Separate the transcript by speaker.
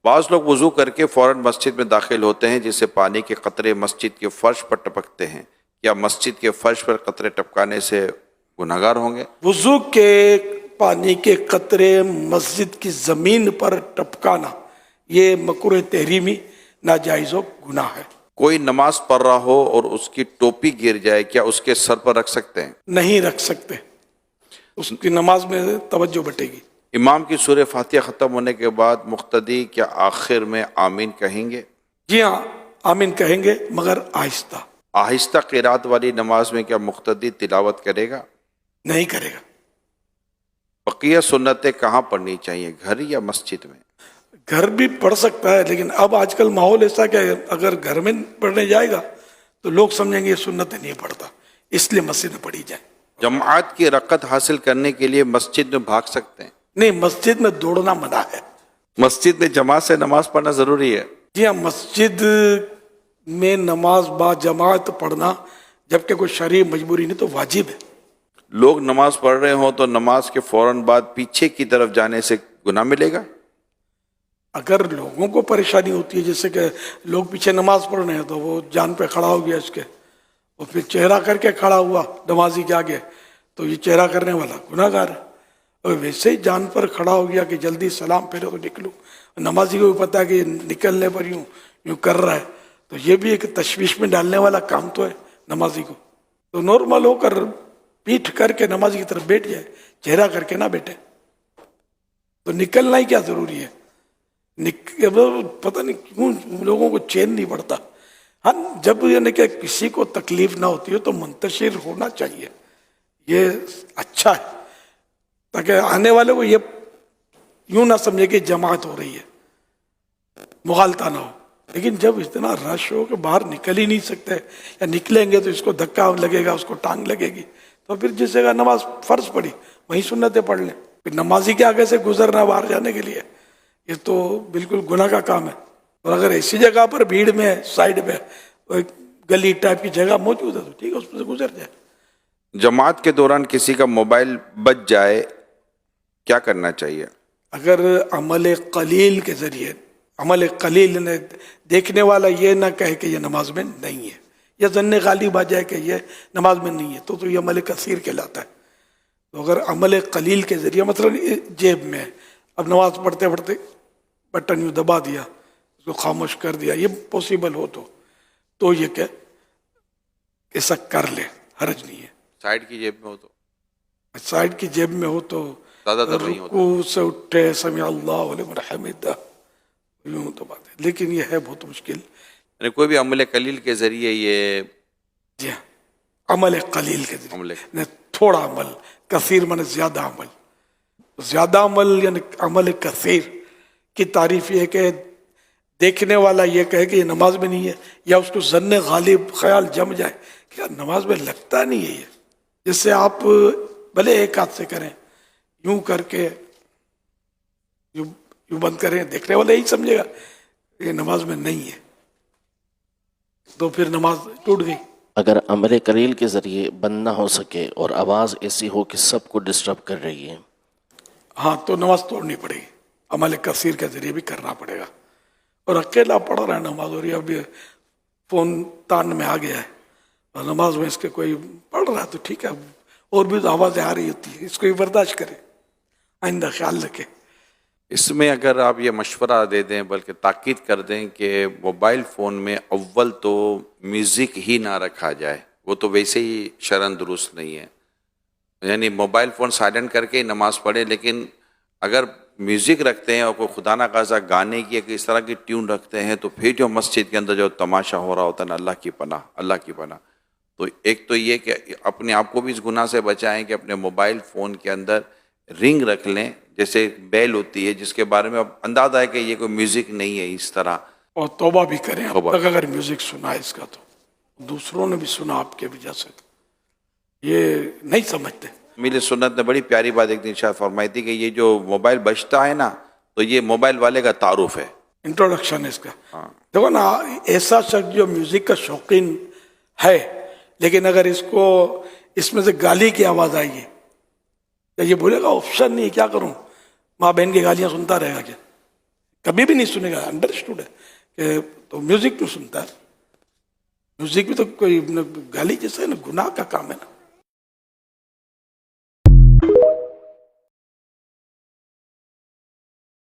Speaker 1: بعض لوگ وضو کر کے فوراً مسجد میں داخل ہوتے ہیں جس سے پانی کے قطرے مسجد کے فرش پر ٹپکتے ہیں. کیا مسجد کے فرش پر قطرے ٹپکانے سے گناہگار ہوں گے؟
Speaker 2: وضو کے پانی کے قطرے مسجد کی زمین پر ٹپکانا یہ مکروہ تحریمی ناجائز و گناہ ہے.
Speaker 1: کوئی نماز پڑھ رہا ہو اور اس کی ٹوپی گر جائے، کیا اس کے سر پر رکھ سکتے ہیں؟
Speaker 2: نہیں رکھ سکتے، اس کی نماز میں توجہ بٹے گی.
Speaker 1: امام کی سورہ فاتحہ ختم ہونے کے بعد مقتدی کیا آخر میں آمین کہیں گے؟
Speaker 2: جی ہاں، آمین کہیں گے مگر آہستہ.
Speaker 1: آہستہ قرات والی نماز میں کیا مقتدی تلاوت کرے گا؟
Speaker 2: نہیں کرے گا.
Speaker 1: بقیہ سنتیں کہاں پڑھنی چاہیے، گھر یا مسجد میں؟
Speaker 2: گھر بھی پڑھ سکتا ہے، لیکن اب آج کل ماحول ایسا کہ اگر گھر میں پڑھنے جائے گا تو لوگ سمجھیں گے یہ سنتیں نہیں پڑھتا، اس لیے مسجد میں پڑھی جائے.
Speaker 1: جماعت کی رکعت حاصل کرنے کے لیے مسجد میں بھاگ سکتے ہیں؟
Speaker 2: نہیں، مسجد میں دوڑنا منع ہے.
Speaker 1: مسجد میں جماعت سے نماز پڑھنا ضروری ہے؟
Speaker 2: جی ہاں، مسجد میں نماز با جماعت پڑھنا جبکہ کوئی شرعی مجبوری نہیں تو واجب ہے.
Speaker 1: لوگ نماز پڑھ رہے ہوں تو نماز کے فوراً بعد پیچھے کی طرف جانے سے گناہ ملے گا؟
Speaker 2: اگر لوگوں کو پریشانی ہوتی ہے، جیسے کہ لوگ پیچھے نماز پڑھ رہے ہیں تو وہ جان پہ کھڑا ہو گیا اس کے، اور پھر چہرہ کر کے کھڑا ہوا نمازی کے آگے، تو یہ چہرہ کرنے والا گناہ گار ہے. اور ویسے ہی جان پر کھڑا ہو گیا کہ جلدی سلام پھیرے تو نکلوں، نمازی کو بھی پتا ہے کہ یہ نکلنے پر یوں کر رہا ہے، تو یہ بھی ایک تشویش میں ڈالنے والا کام تو ہے نمازی کو. تو نارمل ہو کر پیٹھ کر کے نمازی کی طرف بیٹھ جائے، چہرہ کر کے نہ بیٹھے. تو نکلنا ہی کیا ضروری ہے؟ پتہ نہیں کیوں لوگوں کو چین نہیں پڑتا. ہاں، جب یعنی کہ کسی کو تکلیف نہ ہوتی ہے تو منتشر ہونا چاہیے، یہ اچھا ہے، تاکہ آنے والے کو یہ یوں نہ سمجھے کہ جماعت ہو رہی ہے، مغالطہ نہ ہو. لیکن جب اتنا رش ہو کہ باہر نکل ہی نہیں سکتے، یا نکلیں گے تو اس کو دھکا لگے گا، اس کو ٹانگ لگے گی، تو پھر جس جگہ نماز فرض پڑی وہیں سنتیں پڑھ لیں. پھر نمازی کے آگے سے گزرنا باہر جانے کے لیے یہ تو بالکل گناہ کا کام ہے. اور اگر ایسی جگہ پر بھیڑ میں سائڈ پہ گلی ٹائپ کی جگہ موجود ہے تو ٹھیک ہے، اس میں سے گزر جائے.
Speaker 1: جماعت کے دوران کسی کا موبائل بچ جائے کیا کرنا چاہیے؟
Speaker 2: اگر عمل قلیل کے ذریعے، عمل قلیل نے دیکھنے والا یہ نہ کہے کہ یہ نماز میں نہیں ہے، یا ظن غالب آ جائے کہ یہ نماز میں نہیں ہے، تو یہ عمل کثیر کہلاتا ہے. تو اگر عمل قلیل کے ذریعے، مثلا جیب میں اب نماز پڑھتے پڑھتے بٹن یوں دبا دیا، اس کو خاموش کر دیا، یہ پاسبل ہو تو یہ کہ ایسا کر لے، حرج نہیں ہے.
Speaker 1: سائڈ کی جیب میں ہو تو؟
Speaker 2: سائڈ کی جیب میں ہو تو
Speaker 1: زیادہ تر نہیں ہوتا.
Speaker 2: رکوع سے اٹھے سمع اللہ لمن حمدہ یوں تو بات ہے، لیکن یہ ہے بہت مشکل.
Speaker 1: یعنی کوئی بھی عمل قلیل کے ذریعے یہ
Speaker 2: جی ہاں، عمل قلیل کے
Speaker 1: عمل
Speaker 2: ذریعے، تھوڑا عمل، کثیر من زیادہ عمل. زیادہ عمل یعنی عمل کثیر کی تعریف یہ ہے کہ دیکھنے والا یہ کہے کہ یہ نماز میں نہیں ہے، یا اس کو ظن غالب خیال جم جائے کہ یار نماز میں لگتا نہیں ہے یہ، جس سے آپ بھلے ایک ہاتھ سے کریں، یوں کر کے یوں بند کریں، دیکھنے والا یہی سمجھے گا یہ نماز میں نہیں ہے، تو پھر نماز ٹوٹ گئی.
Speaker 3: اگر عمل قلیل کے ذریعے بند نہ ہو سکے اور آواز ایسی ہو کہ سب کو ڈسٹرب کر رہی ہے،
Speaker 2: ہاں تو نماز توڑنی پڑے گی، عمل کثیر کے ذریعے بھی کرنا پڑے گا. اور اکیلا پڑھ رہا ہے نماز، اور یہ ابھی فون تان میں آ گیا ہے اور نماز میں اس کے کوئی پڑھ رہا ہے تو ٹھیک ہے، اور بھی آوازیں آ رہی ہوتی ہیں، اس کو بھی برداشت کرے، آئندہ خیال رکھے.
Speaker 1: اس میں اگر آپ یہ مشورہ دے دیں، بلکہ تاکید کر دیں کہ موبائل فون میں اول تو میوزک ہی نہ رکھا جائے، وہ تو ویسے ہی شرعاً درست نہیں ہے. یعنی موبائل فون سائلنٹ کر کے ہی نماز پڑھے، لیکن اگر میوزک رکھتے ہیں اور کوئی خدا نہ خواستہ گانے کی یا اس طرح کی ٹیون رکھتے ہیں تو پھر جو مسجد کے اندر جو تماشا ہو رہا ہوتا ہے نا، اللہ کی پناہ، اللہ کی پناہ. تو ایک تو یہ کہ اپنے آپ کو بھی اس گناہ سے بچائیں کہ اپنے موبائل فون کے اندر رنگ رکھ لیں، جیسے بیل ہوتی ہے جس کے بارے میں اب اندازہ ہے کہ یہ کوئی میوزک نہیں ہے اس طرح.
Speaker 2: اور توبہ بھی کریں. اب
Speaker 1: توبہ.
Speaker 2: تک اگر میوزک سنا ہے اس کا تو دوسروں نے بھی سنا آپ کے وجہ سے، یہ نہیں سمجھتے.
Speaker 1: میری سنت نے بڑی پیاری بات ایک دن ارشاد فرمائی تھی کہ یہ جو موبائل بجتا ہے نا تو یہ موبائل والے کا تعارف ہے،
Speaker 2: انٹروڈکشن ہے اس کا.
Speaker 1: ہاں.
Speaker 2: دیکھو نا، ایسا شخص جو میوزک کا شوقین ہے، لیکن اگر اس کو اس میں سے گالی کی آواز آئے گی تو یہ بولے گا آپشن نہیں، کیا کروں، ماں بہن کی گالیاں سنتا رہے گا کیا؟ کبھی بھی نہیں سنے گا, انڈرسٹوڈ ہے کہ تو میوزک کیوں سنتا ہے؟ میوزک بھی تو کوئی گالی جیسا ہے نا, گناہ کا کام ہے نا.